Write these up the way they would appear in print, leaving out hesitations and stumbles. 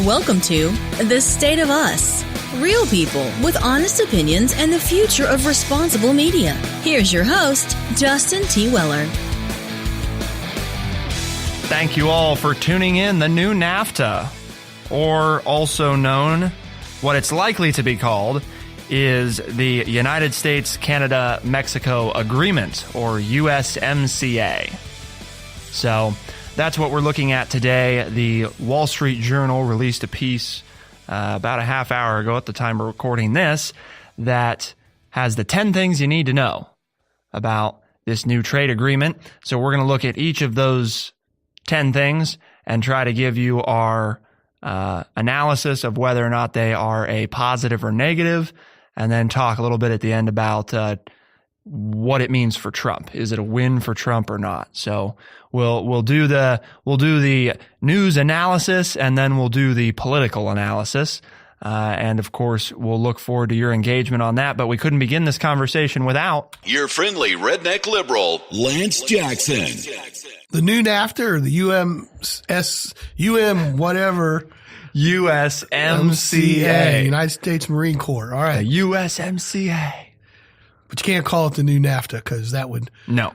Welcome to The State of Us. Real people with honest opinions and the future of responsible media. Here's your host, Justin T. Weller. Thank you all for tuning in. The new Nafta, or also known, what it's likely to be called, is the United States-Canada-Mexico Agreement, or USMCA. So that's what we're looking at today. The Wall Street Journal released a piece about a half hour ago at the time of recording this that has the 10 things you need to know about this new trade agreement. So we're going to look at each of those 10 things and try to give you our analysis of whether or not they are a positive or negative, and then talk a little bit at the end about what it means for Trump. Is it a win for Trump or not? So we'll do the news analysis, and then we'll do the political analysis. And of course, we'll look forward to your engagement on that. But we couldn't begin this conversation without your friendly redneck liberal, Lance Jackson. The new Nafta, or the USMCA, United States Marine Corps. All right. The USMCA. But you can't call it the new Nafta because that would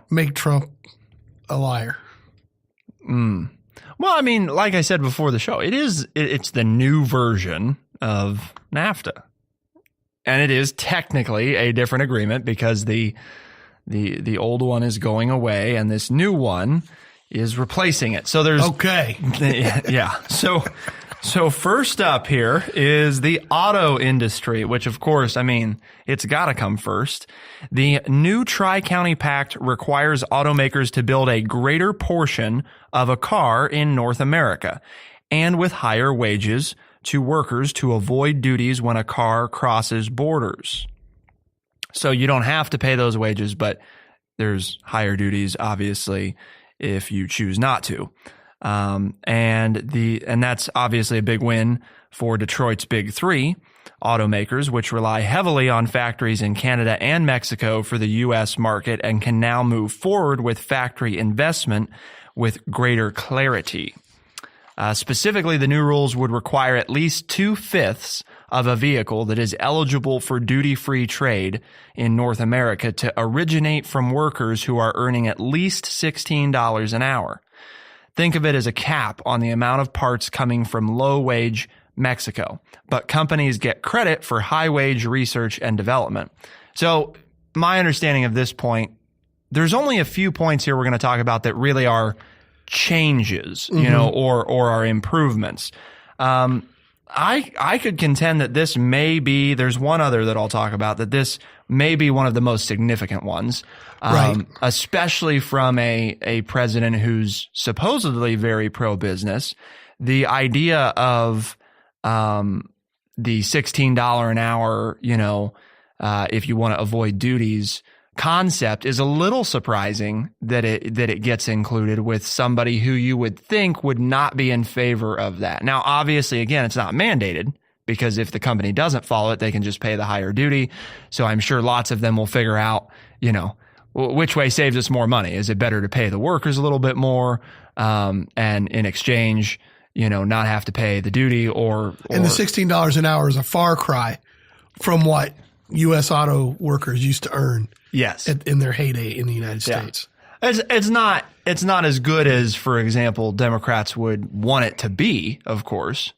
make Trump a liar. Well, I mean, like I said before the show, it's the new version of NAFTA. And it is technically a different agreement because the old one is going away and this new one is replacing it. So there's yeah. So first up here is the auto industry, which of course, I mean, it's got to come first. The new Tri-County Pact requires automakers to build a greater portion of a car in North America and with higher wages to workers to avoid duties when a car crosses borders. So you don't have to pay those wages, but there's higher duties, obviously, if you choose not to. And that's obviously a big win for Detroit's Big Three automakers, which rely heavily on factories in Canada and Mexico for the U.S. market and can now move forward with factory investment with greater clarity. Specifically, the new rules would require at least 2/5 of a vehicle that is eligible for duty-free trade in North America to originate from workers who are earning at least $16 an hour. Think of it as a cap on the amount of parts coming from low-wage Mexico, but companies get credit for high-wage research and development. So my understanding of this point, there's only a few points here we're going to talk about that really are changes, or are improvements. I could contend that this may be, there's one other that I'll talk about, that this may be one of the most significant ones, right. Especially from a president who's supposedly very pro-business. The idea of the $16 an hour, if you want to avoid duties concept is a little surprising that it gets included with somebody who you would think would not be in favor of that. Now, obviously, again, it's not mandated because if the company doesn't follow it, they can just pay the higher duty. So I'm sure lots of them will figure out, which way saves us more money. Is it better to pay the workers a little bit more and in exchange, not have to pay the duty or and the $16 an hour is a far cry from what U.S. auto workers used to earn. Yes, in their heyday in the United States. It's not as good as, for example, Democrats would want it to be, of course,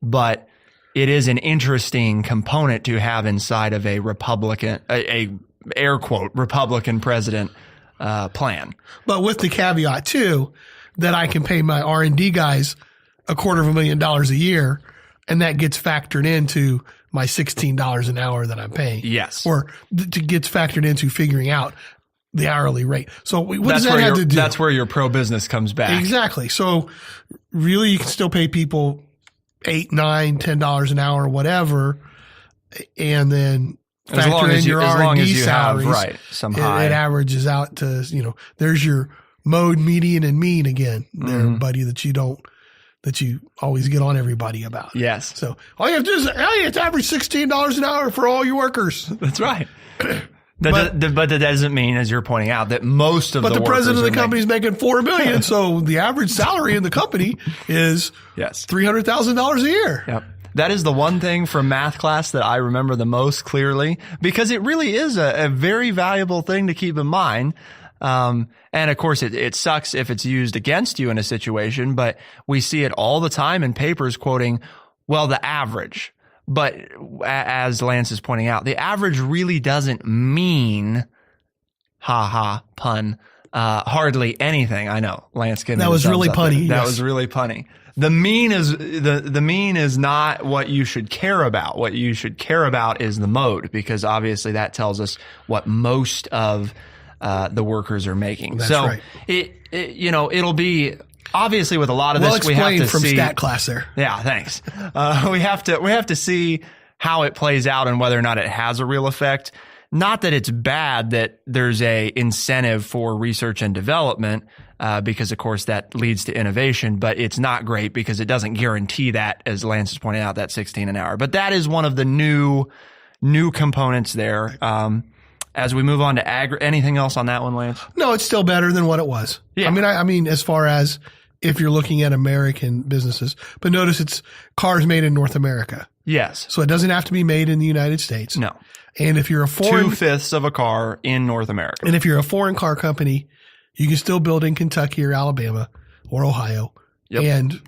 but it is an interesting component to have inside of a Republican, a air quote Republican president plan. But with the caveat too that I can pay my R&D guys $250,000 a year, and that gets factored into my $16 an hour that I'm paying. Yes. Or gets factored into figuring out the hourly rate. So what does that have to do? That's where your pro-business comes back. Exactly. So really you can still pay people $8, $9, $10 an hour, whatever, and then factor in your R&D salaries. Some high. It averages out to, there's your mode, median, and mean again, there, buddy, that you always get on everybody about. Yes. So all you have to do is, hey, it's average $16 an hour for all your workers. That's right. But that doesn't mean, as you're pointing out, that most of the workers. But the president of the company is making $4 million, so the average salary in the company is $300,000 a year. Yep. That is the one thing from math class that I remember the most clearly, because it really is a very valuable thing to keep in mind. And of course, it sucks if it's used against you in a situation, but we see it all the time in papers quoting, well, the average. But as Lance is pointing out, the average really doesn't mean, pun, hardly anything. I know, Lance. That was really punny. That was really punny. The mean is not what you should care about. What you should care about is the mode, because obviously that tells us what most of the workers are making. That's right. It'll be. Obviously, with a lot of this, we have to from see stat class there. Yeah, thanks. We have to see how it plays out and whether or not it has a real effect. Not that it's bad that there's a incentive for research and development, because of course that leads to innovation. But it's not great because it doesn't guarantee that, as Lance is pointing out, that 16 an hour. But that is one of the new components there. As we move on to anything else on that one, Lance? No, it's still better than what it was. Yeah. I mean, as far as if you're looking at American businesses, but notice it's cars made in North America. Yes. So it doesn't have to be made in the United States. No. And if you're a foreign 2/5 of a car in North America. And if you're a foreign car company, you can still build in Kentucky or Alabama or Ohio and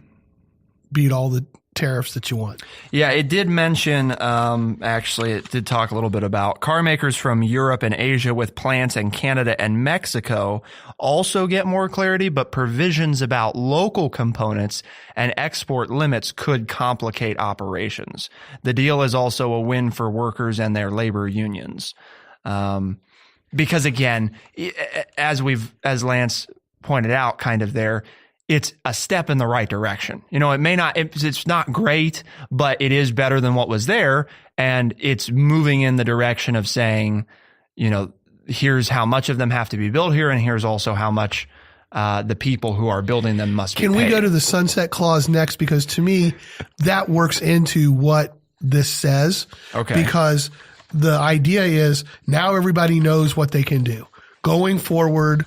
beat all the tariffs that you want. Yeah, it did mention, actually, it did talk a little bit about car makers from Europe and Asia with plants in Canada and Mexico also get more clarity, but provisions about local components and export limits could complicate operations. The deal is also a win for workers and their labor unions. Because again, as Lance pointed out kind of there, it's a step in the right direction. It may not, it's not great, but it is better than what was there. And it's moving in the direction of saying, here's how much of them have to be built here. And here's also how much the people who are building them must be paid. Can we go to the sunset clause next? Because to me, that works into what this says. Okay. Because the idea is now everybody knows what they can do. Going forward,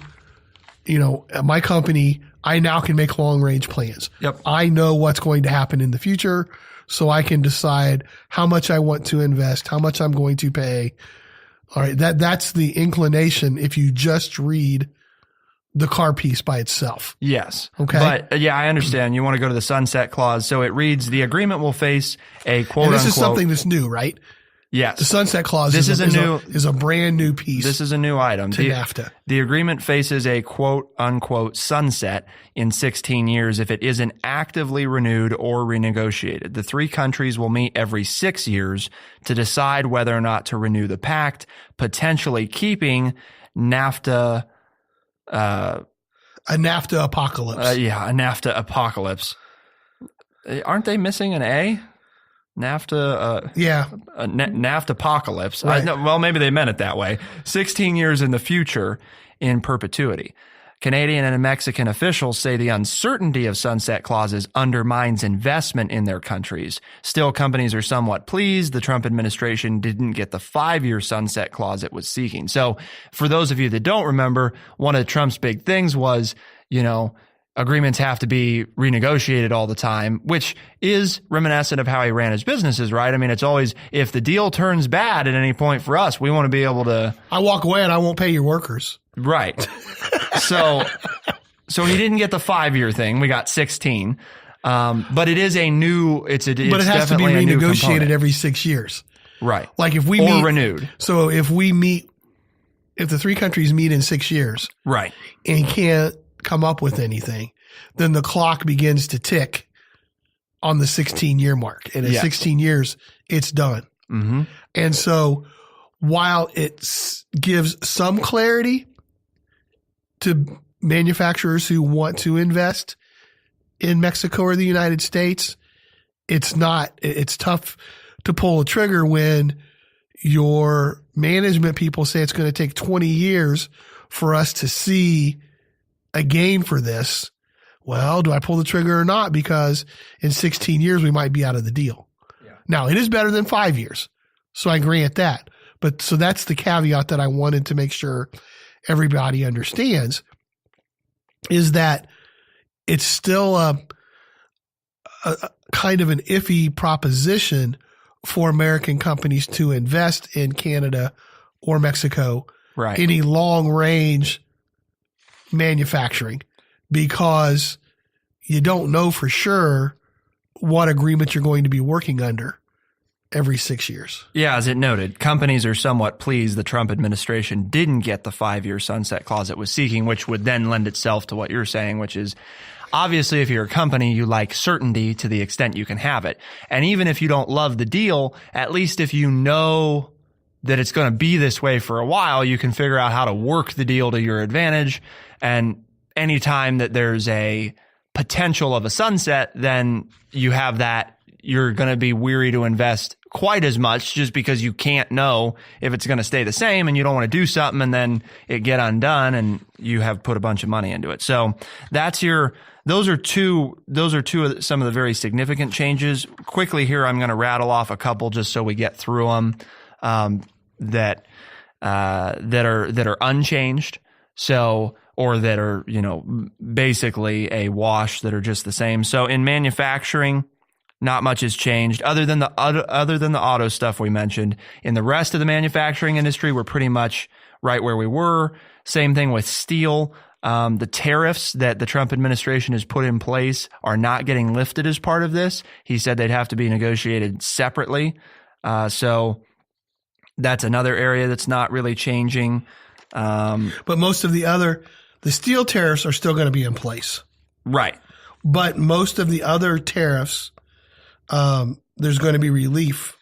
at my company, I now can make long range plans. Yep. I know what's going to happen in the future, so I can decide how much I want to invest, how much I'm going to pay. All right. That's the inclination if you just read the car piece by itself. Yes. Okay. But yeah, I understand. You want to go to the sunset clause. So it reads, the agreement will face a quote and this unquote. Is something that's new, right? Yes. The sunset clause is a brand new piece. This is a new item to NAFTA. The agreement faces a quote unquote sunset in 16 years if it isn't actively renewed or renegotiated. The three countries will meet every 6 years to decide whether or not to renew the pact, potentially keeping NAFTA. A NAFTA apocalypse. A NAFTA apocalypse. Aren't they missing an A? NAFTA, NAFTA apocalypse. Right. Well, maybe they meant it that way. 16 years in the future in perpetuity. Canadian and Mexican officials say the uncertainty of sunset clauses undermines investment in their countries. Still, companies are somewhat pleased the Trump administration didn't get the 5-year sunset clause it was seeking. So for those of you that don't remember, one of Trump's big things was, agreements have to be renegotiated all the time, which is reminiscent of how he ran his businesses, right? I mean, it's always, if the deal turns bad at any point for us, we want to be able to. I walk away and I won't pay your workers. Right. So he didn't get the 5-year thing. We got 16. But it is a new, but it has to be renegotiated every 6 years. Right. Like if we meet. Or renewed. So if the three countries meet in 6 years. Right. And can't come up with anything, then the clock begins to tick on the 16-year mark. And at 16 years, it's done. Mm-hmm. And so while it gives some clarity to manufacturers who want to invest in Mexico or the United States, it's tough to pull a trigger when your management people say it's going to take 20 years for us to see a gain for this. Well, do I pull the trigger or not? Because in 16 years, we might be out of the deal. Yeah. Now, it is better than 5 years. So I grant that. But so that's the caveat that I wanted to make sure everybody understands, is that it's still a kind of an iffy proposition for American companies to invest in Canada or Mexico, Right. any long range manufacturing, because you don't know for sure what agreement you're going to be working under every 6 years. Yeah, as it noted, companies are somewhat pleased the Trump administration didn't get the 5-year sunset clause it was seeking, which would then lend itself to what you're saying, which is obviously if you're a company, you like certainty to the extent you can have it. And even if you don't love the deal, at least if you know that it's going to be this way for a while, you can figure out how to work the deal to your advantage. And anytime that there's a potential of a sunset, then you have that, you're going to be weary to invest quite as much just because you can't know if it's going to stay the same, and you don't want to do something and then it get undone and you have put a bunch of money into it. So those are two of some of the very significant changes. Quickly here, I'm going to rattle off a couple just so we get through them, that are unchanged. So, or that are, basically a wash, that are just the same. So in manufacturing, not much has changed other than the auto stuff we mentioned. In the rest of the manufacturing industry, we're pretty much right where we were. Same thing with steel. The tariffs that the Trump administration has put in place are not getting lifted as part of this. He said they'd have to be negotiated separately. So that's another area that's not really changing. But most of the steel tariffs are still going to be in place. Right. But most of the other tariffs, there's going to be relief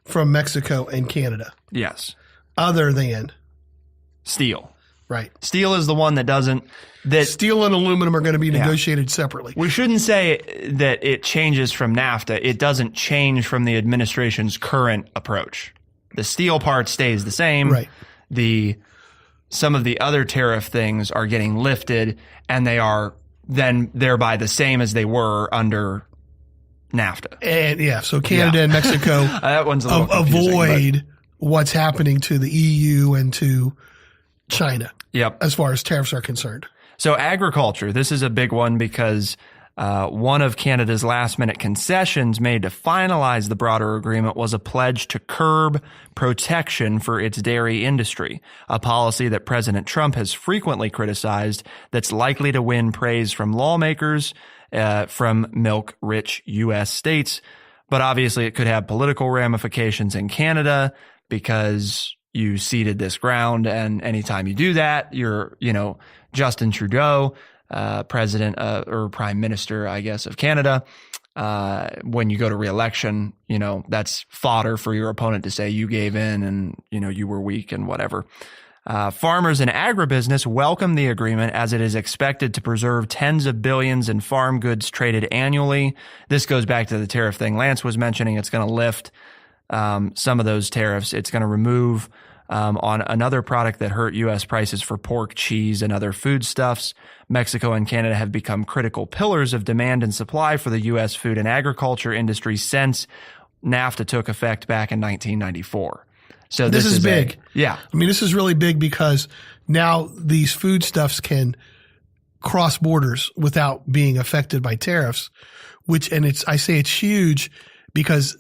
from Mexico and Canada. Yes. Other than steel. Right. Steel is the one that doesn't. Steel and aluminum are going to be negotiated separately. We shouldn't say that it changes from NAFTA. It doesn't change from the administration's current approach. The steel part stays the same. Right. Some of the other tariff things are getting lifted, and they are then thereby the same as they were under NAFTA. And so Canada and Mexico that one's a little avoid what's happening to the EU and to China. Yep. As far as tariffs are concerned. So agriculture, this is a big one because one of Canada's last-minute concessions made to finalize the broader agreement was a pledge to curb protection for its dairy industry, a policy that President Trump has frequently criticized that's likely to win praise from lawmakers from milk-rich U.S. states. But obviously it could have political ramifications in Canada because you ceded this ground, and anytime you do that, you're, Justin Trudeau, president or prime minister, I guess, of Canada, when you go to re-election, that's fodder for your opponent to say you gave in and, you were weak and whatever. Farmers and agribusiness welcome the agreement as it is expected to preserve tens of billions in farm goods traded annually. This goes back to the tariff thing Lance was mentioning. It's going to lift some of those tariffs. It's going to remove on another product that hurt U.S. prices for pork, cheese, and other foodstuffs. Mexico and Canada have become critical pillars of demand and supply for the U.S. food and agriculture industry since NAFTA took effect back in 1994. So this is big. Yeah. I mean, this is really big because now these foodstuffs can cross borders without being affected by tariffs, I say it's huge because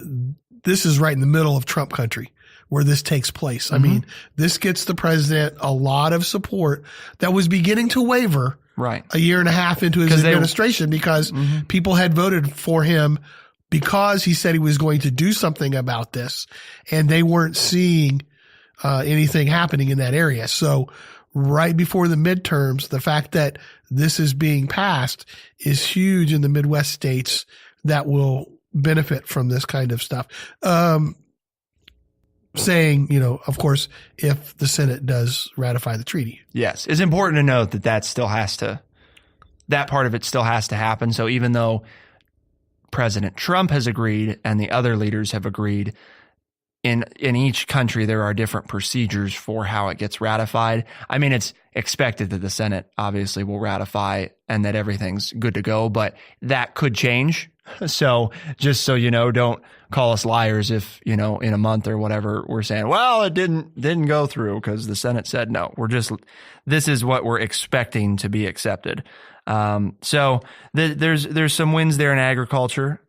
this is right in the middle of Trump country where this takes place. I mean, this gets the president a lot of support that was beginning to waver a year and a half into his administration because people had voted for him because he said he was going to do something about this, and they weren't seeing anything happening in that area. So right before the midterms, the fact that this is being passed is huge in the Midwest states that will benefit from this kind of stuff. Saying, of course, if the Senate does ratify the treaty. Yes. It's important to note that that part of it still has to happen. So even though President Trump has agreed and the other leaders have agreed, in each country there are different procedures for how it gets ratified. I mean, it's expected that the Senate obviously will ratify and that everything's good to go, but that could change. So just so you know, don't call us liars if, in a month or whatever, we're saying, well, it didn't go through because the Senate said no. This is what we're expecting to be accepted. So there's some wins there in agriculture.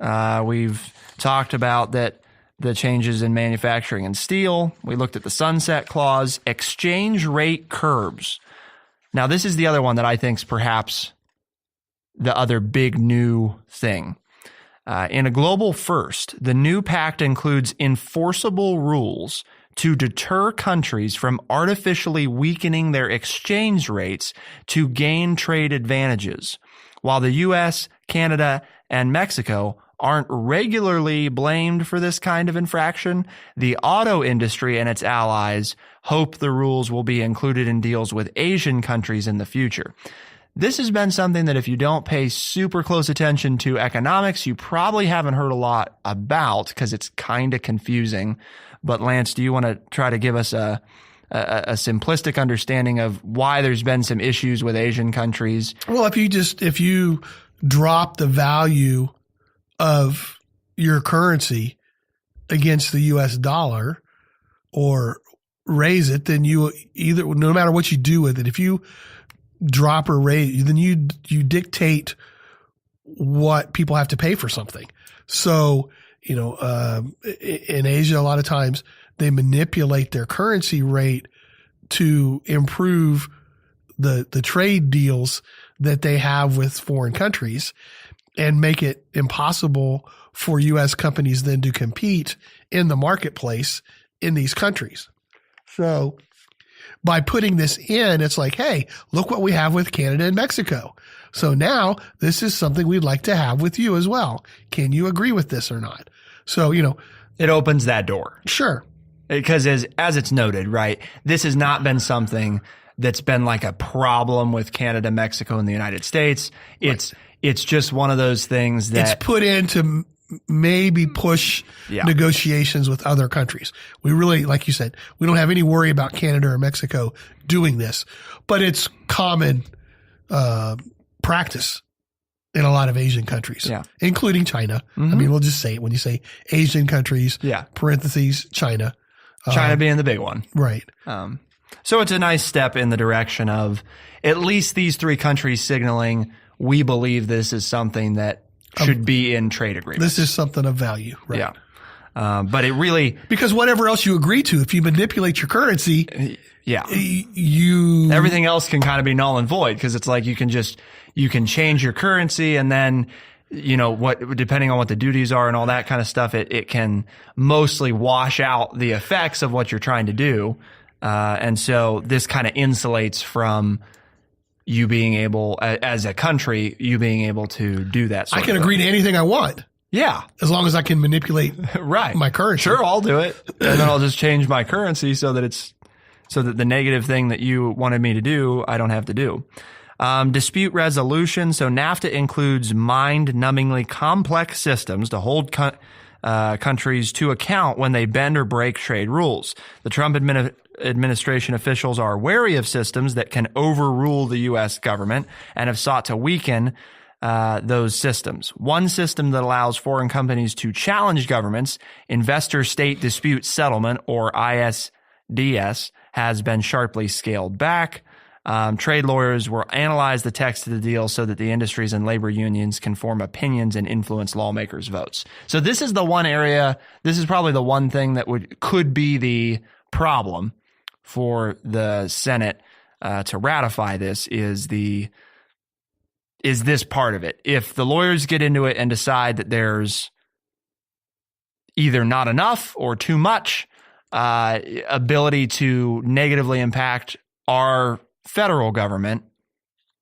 We've talked about that the changes in manufacturing and steel. We looked at the sunset clause, exchange rate curbs. Now, this is the other one that I think is perhaps the other big new thing. In a global first, the new pact includes enforceable rules to deter countries from artificially weakening their exchange rates to gain trade advantages. While the U.S., Canada, and Mexico aren't regularly blamed for this kind of infraction, the auto industry and its allies hope the rules will be included in deals with Asian countries in the future. This has been something that if you don't pay super close attention to economics, you probably haven't heard a lot about because it's kind of confusing. But Lance, do you want to try to give us a simplistic understanding of why there's been some issues with Asian countries? Well, if you drop the value of your currency against the U.S. dollar or raise it, then you either, no matter what you do with it, if you drop or raise, then you dictate what people have to pay for something. So, in Asia, a lot of times they manipulate their currency rate to improve the trade deals that they have with foreign countries and make it impossible for U.S. companies then to compete in the marketplace in these countries. So by putting this in, it's like, hey, look what we have with Canada and Mexico. So now this is something we'd like to have with you as well. Can you agree with this or not? So, it opens that door. Sure. Because as it's noted, right, this has not been something that's been like a problem with Canada, Mexico, and the United States. It's just one of those things that it's put in to maybe push negotiations with other countries. We really, like you said, we don't have any worry about Canada or Mexico doing this, but it's common practice in a lot of Asian countries, including China. Mm-hmm. I mean, we'll just say it when you say Asian countries, parentheses, China. China being the big one. Right. So it's a nice step in the direction of at least these three countries signaling we believe this is something that should be in trade agreements. This is something of value, right? Yeah. But it really... Because whatever else you agree to, if you manipulate your currency, everything else can kind of be null and void because it's like you can change your currency and then, depending on what the duties are and all that kind of stuff, it can mostly wash out the effects of what you're trying to do. And so this kind of insulates from you being able, as a country, you being able to do that sort of thing. I can agree to anything I want. Yeah. As long as I can manipulate my currency. Sure, I'll do it. And then I'll just change my currency so that the negative thing that you wanted me to do, I don't have to do. Dispute resolution. So NAFTA includes mind-numbingly complex systems to hold countries to account when they bend or break trade rules. The Trump administration officials are wary of systems that can overrule the U.S. government and have sought to weaken those systems. One system that allows foreign companies to challenge governments, investor-state dispute settlement, or ISDS, has been sharply scaled back. Trade lawyers will analyze the text of the deal so that the industries and labor unions can form opinions and influence lawmakers' votes. So this is the one area, this is probably the one thing that could be the problem for the Senate to ratify this is this part of it. If the lawyers get into it and decide that there's either not enough or too much ability to negatively impact our federal government,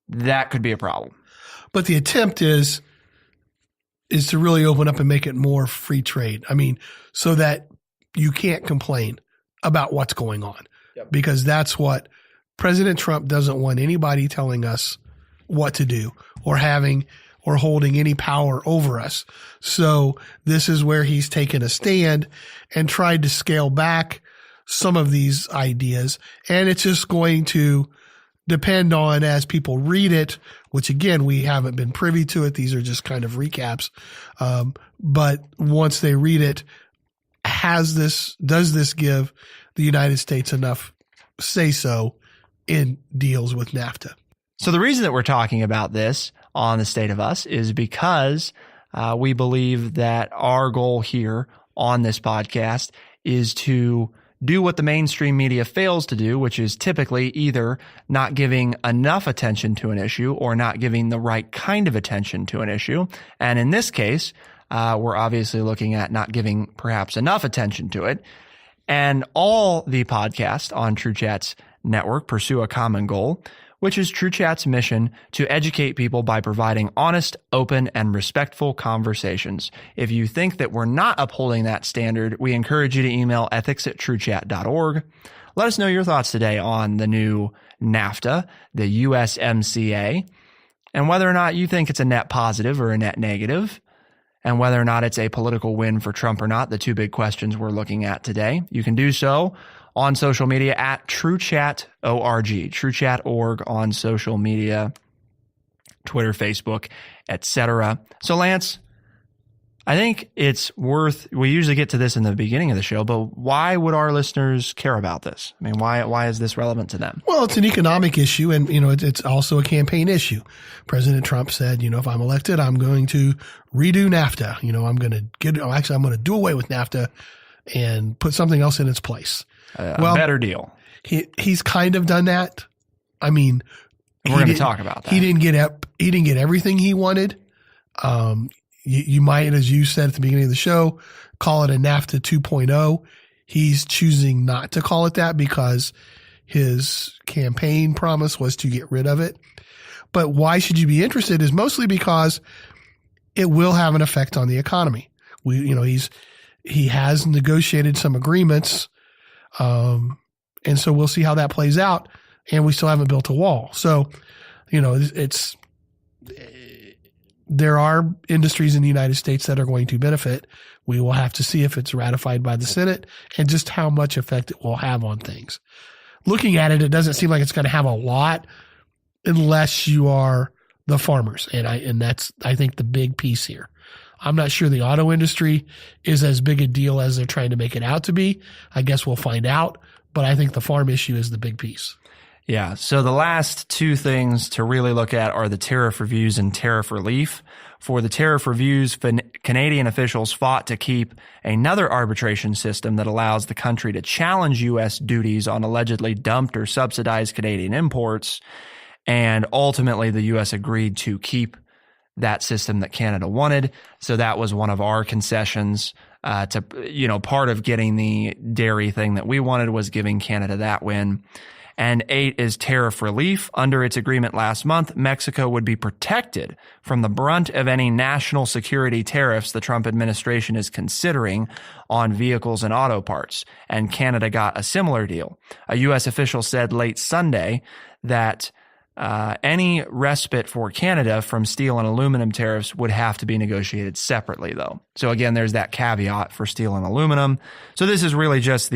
that could be a problem. But the attempt is to really open up and make it more free trade. I mean, so that you can't complain about what's going on. Yep. Because that's what President Trump doesn't want anybody telling us what to do or holding any power over us. So this is where he's taken a stand and tried to scale back some of these ideas. And it's just going to depend on, as people read it, which again, we haven't been privy to it. These are just kind of recaps. But once they read it, does this give the United States enough say so in deals with NAFTA? So the reason that we're talking about this on the State of Us is because we believe that our goal here on this podcast is to do what the mainstream media fails to do, which is typically either not giving enough attention to an issue or not giving the right kind of attention to an issue. And in this case, we're obviously looking at not giving perhaps enough attention to it. And all the podcasts on TrueChat's network pursue a common goal, which is TrueChat's mission to educate people by providing honest, open, and respectful conversations. If you think that we're not upholding that standard, we encourage you to email ethics@truechat.org. Let us know your thoughts today on the new NAFTA, the USMCA, and whether or not you think it's a net positive or a net negative, and whether or not it's a political win for Trump or not, the two big questions we're looking at today. You can do so on social media at TrueChat.org, TrueChat.org on social media, Twitter, Facebook, etc. So Lance, I think it's worth, we usually get to this in the beginning of the show, but why would our listeners care about this? I mean, why is this relevant to them? Well, it's an economic issue, and it's also a campaign issue. President Trump said, if I'm elected, I'm going to redo NAFTA. I'm going to do away with NAFTA and put something else in its place. A better deal. He's kind of done that. I mean, we're going to talk about that. He didn't get everything he wanted. You might, as you said at the beginning of the show, call it a NAFTA 2.0. He's choosing not to call it that because his campaign promise was to get rid of it. But why should you be interested is mostly because it will have an effect on the economy. He has negotiated some agreements. And so we'll see how that plays out. And we still haven't built a wall. So, there are industries in the United States that are going to benefit. We will have to see if it's ratified by the Senate and just how much effect it will have on things. Looking at it, it doesn't seem like it's going to have a lot unless you are the farmers. And that's, I think, the big piece here. I'm not sure the auto industry is as big a deal as they're trying to make it out to be. I guess we'll find out. But I think the farm issue is the big piece. Yeah. So the last two things to really look at are the tariff reviews and tariff relief. For the tariff reviews, Canadian officials fought to keep another arbitration system that allows the country to challenge U.S. duties on allegedly dumped or subsidized Canadian imports. And ultimately, the U.S. agreed to keep that system that Canada wanted. So that was one of our concessions part of getting the dairy thing that we wanted was giving Canada that win. And 8 is tariff relief. Under its agreement last month, Mexico would be protected from the brunt of any national security tariffs the Trump administration is considering on vehicles and auto parts. And Canada got a similar deal. A U.S. official said late Sunday that any respite for Canada from steel and aluminum tariffs would have to be negotiated separately, though. So again, there's that caveat for steel and aluminum. So this is really just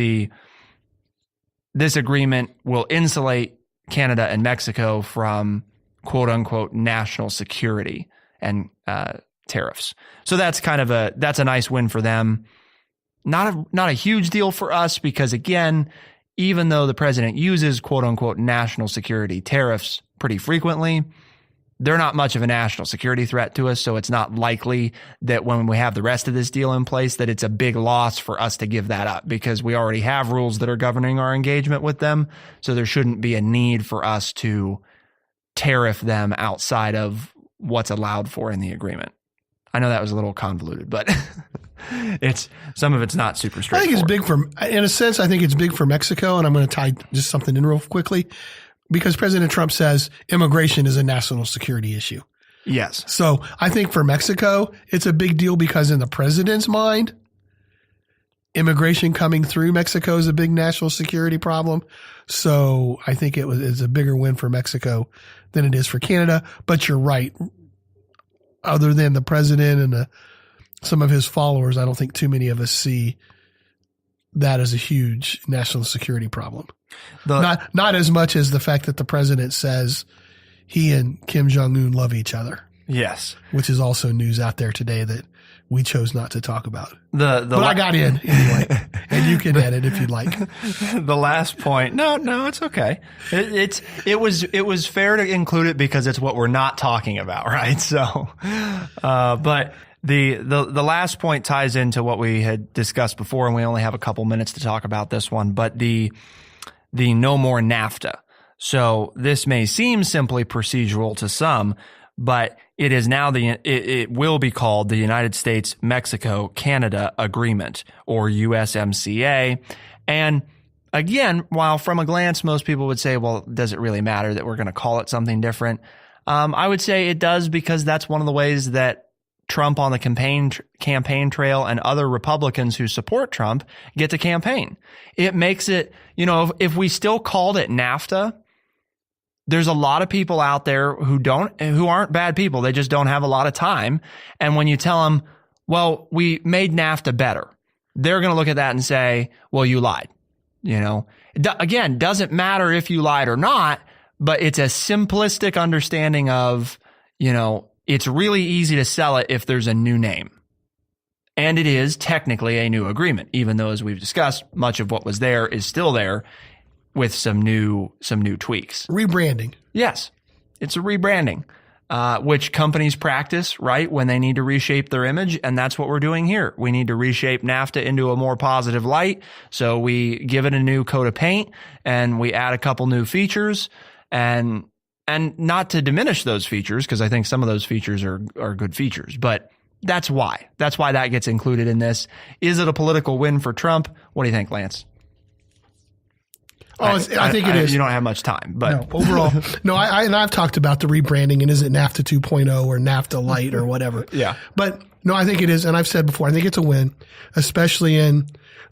this agreement will insulate Canada and Mexico from quote unquote national security and tariffs. So that's that's a nice win for them. Not a huge deal for us because again, even though the president uses quote unquote national security tariffs pretty frequently, they're not much of a national security threat to us. So it's not likely that when we have the rest of this deal in place, that it's a big loss for us to give that up because we already have rules that are governing our engagement with them. So there shouldn't be a need for us to tariff them outside of what's allowed for in the agreement. I know that was a little convoluted, but some of it's not super straightforward. I think it's big in a sense, I think it's big for Mexico. And I'm going to tie just something in real quickly. Because President Trump says immigration is a national security issue. Yes. So I think for Mexico, it's a big deal because in the president's mind, immigration coming through Mexico is a big national security problem. So I think it's a bigger win for Mexico than it is for Canada. But you're right. Other than the president and some of his followers, I don't think too many of us see that as a huge national security problem. Not as much as the fact that the president says he and Kim Jong-un love each other. Yes. Which is also news out there today that we chose not to talk about. But I got in anyway, and you can edit if you'd like. The last point. No, it's okay. It was fair to include it because it's what we're not talking about, right? So, but the last point ties into what we had discussed before, and we only have a couple minutes to talk about this one, but the no more Nafta. So this may seem simply procedural to some, but it is now it will be called the United States-Mexico-Canada Agreement, or USMCA. And again, while from a glance most people would say, well, does it really matter that we're going to call it something different? I would say it does, because that's one of the ways that Trump on the campaign trail and other Republicans who support Trump get to campaign. It makes it, if we still called it NAFTA, there's a lot of people out there who aren't bad people. They just don't have a lot of time. And when you tell them, well, we made NAFTA better, they're going to look at that and say, well, you lied. Again, doesn't matter if you lied or not, but it's a simplistic understanding of, it's really easy to sell it if there's a new name. And it is technically a new agreement, even though, as we've discussed, much of what was there is still there with some new tweaks. Rebranding. Yes, it's a rebranding, which companies practice, right, when they need to reshape their image. And that's what we're doing here. We need to reshape NAFTA into a more positive light. So we give it a new coat of paint and we add a couple new features, and not to diminish those features, because I think some of those features are good features, but that's why that gets included in this. Is it a political win for Trump? What do you think, Lance? I think it is. You don't have much time, but no, overall, no. I've talked about the rebranding, and is it NAFTA 2.0 or NAFTA Light or whatever? Yeah. But no, I think it is, and I've said before, I think it's a win, especially in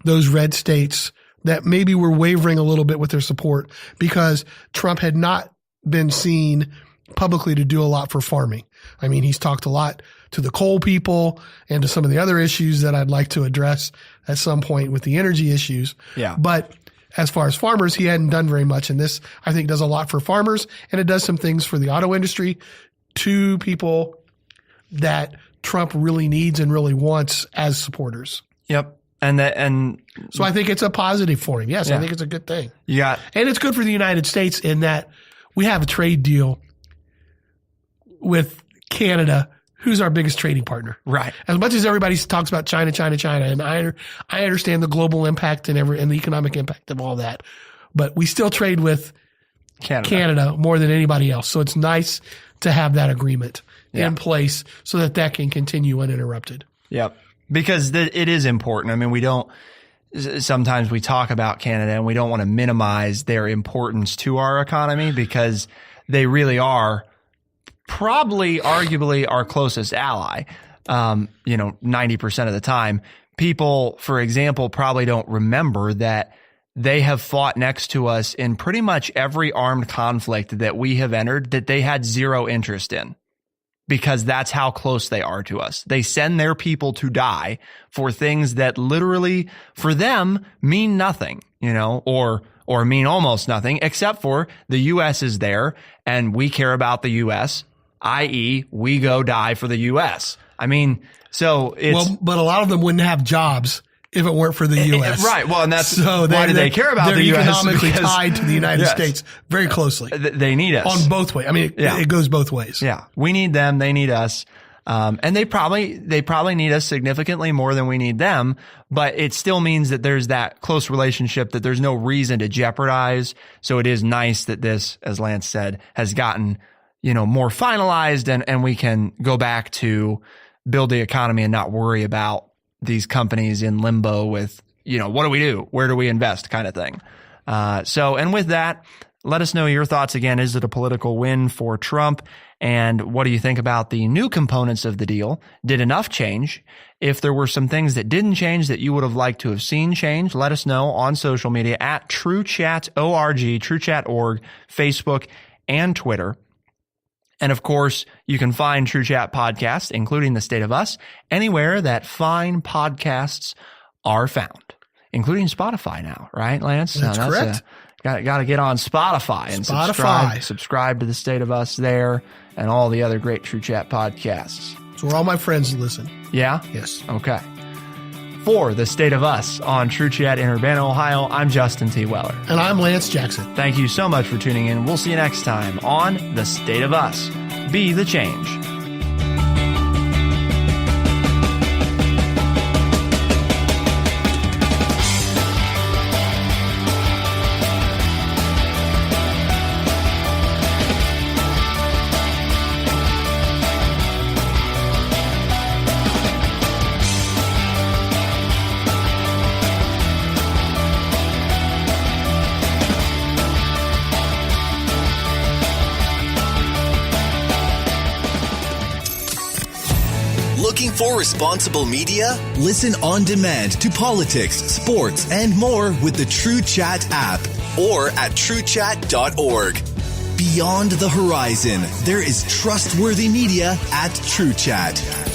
those red states that maybe were wavering a little bit with their support because Trump had not been seen publicly to do a lot for farming. I mean, he's talked a lot to the coal people and to some of the other issues that I'd like to address at some point with the energy issues. Yeah. But as far as farmers, he hadn't done very much. And this, I think, does a lot for farmers, and it does some things for the auto industry, two people that Trump really needs and really wants as supporters. Yep. And so I think it's a positive for him. Yes, yeah. I think it's a good thing. Yeah. And it's good for the United States in that we have a trade deal with Canada, who's our biggest trading partner. Right. As much as everybody talks about China, and I understand the global impact and the economic impact of all that, but we still trade with Canada more than anybody else. So it's nice to have that agreement in place so that can continue uninterrupted. Yep. Because it is important. I mean, sometimes we talk about Canada and we don't want to minimize their importance to our economy, because they really are probably arguably our closest ally. 90% of the time, people, for example, probably don't remember that they have fought next to us in pretty much every armed conflict that we have entered that they had zero interest in, because that's how close they are to us. They send their people to die for things that literally for them mean nothing, or mean almost nothing, except for the U.S. is there and we care about the U.S., i.e. we go die for the U.S. I mean, so it's... but a lot of them wouldn't have jobs if it weren't for the U.S. Right. Well, and that's why do they care about the U.S.? They're economically tied to the United States very closely. They need us. On both ways. I mean, it goes both ways. Yeah. We need them. They need us. And they probably need us significantly more than we need them, but it still means that there's that close relationship that there's no reason to jeopardize. So it is nice that this, as Lance said, has gotten more finalized, and we can go back to build the economy and not worry about these companies in limbo with, what do we do? Where do we invest kind of thing. And with that, let us know your thoughts again. Is it a political win for Trump? And what do you think about the new components of the deal? Did enough change? If there were some things that didn't change that you would have liked to have seen change, let us know on social media at TrueChat.org, TrueChat.org, Facebook, and Twitter. And of course, you can find TrueChat podcasts, including The State of Us, anywhere that fine podcasts are found. including Spotify now, right, Lance? That's correct. Got to get on Spotify and subscribe to the State of Us there and all the other great TrueChat podcasts. So where all my friends listen. Yeah? Yes. Okay. For the State of Us on TrueChat in Urbana, Ohio, I'm Justin T. Weller. And I'm Lance Jackson. Thank you so much for tuning in. We'll see you next time on the State of Us. Be the change. Looking for responsible media? Listen on demand to politics, sports, and more with the TrueChat app or at TrueChat.org. Beyond the horizon, there is trustworthy media at TrueChat.